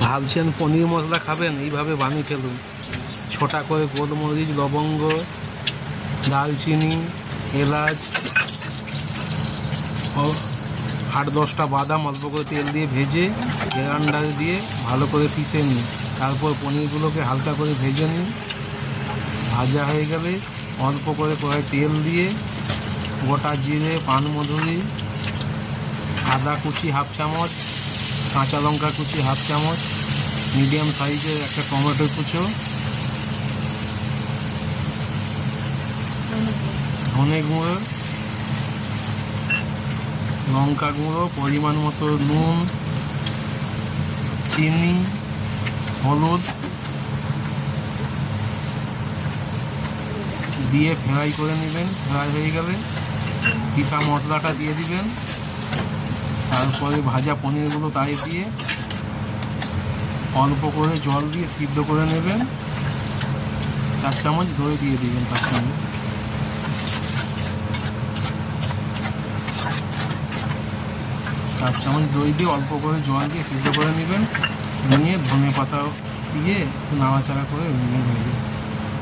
ভাবছেন পনির মশলা খাবেন, এইভাবে বানিয়ে ফেলুন। ছোটা করে গোলমরিচ, লবঙ্গ, দারচিনি, এলাচ ও 8-10টা বাদাম অল্প করে তেল দিয়ে ভেজে গ্রাইন্ডারে দিয়ে ভালো করে পিষে নিন। তারপর পনিরগুলোকে হালকা করে ভেজে নিন। ভাজা হয়ে গেলে অল্প করে কড়াই তেল দিয়ে গোটা জিরে, পানমধুরি, আদা কুচি 1/2 চামচ, কাঁচা লঙ্কা কুচি 1/2 চামচ, মিডিয়াম সাইজের একটা টমেটো কুচো, ধনে গুঁড়ো, লঙ্কা গুঁড়ো, পরিমাণ মতো নুন, চিনি, হলুদ দিয়ে ফ্রাই করে নেবেন। ফ্রাই হয়ে গেলে পিসা মশলাটা দিয়ে দিবেন। তারপরে ভাজা পনিরগুলো তাই দিয়ে অল্প করে জল দিয়ে সিদ্ধ করে নেবেন। 4 চামচ দই দিয়ে দিবেন তার সঙ্গে। 4 চামচ দই দিয়ে অল্প করে জল দিয়ে সিদ্ধ করে নেবেন। নিয়ে ধনে পাতা দিয়ে একটু নাড়াচাড়া করে নিয়ে নেবেন।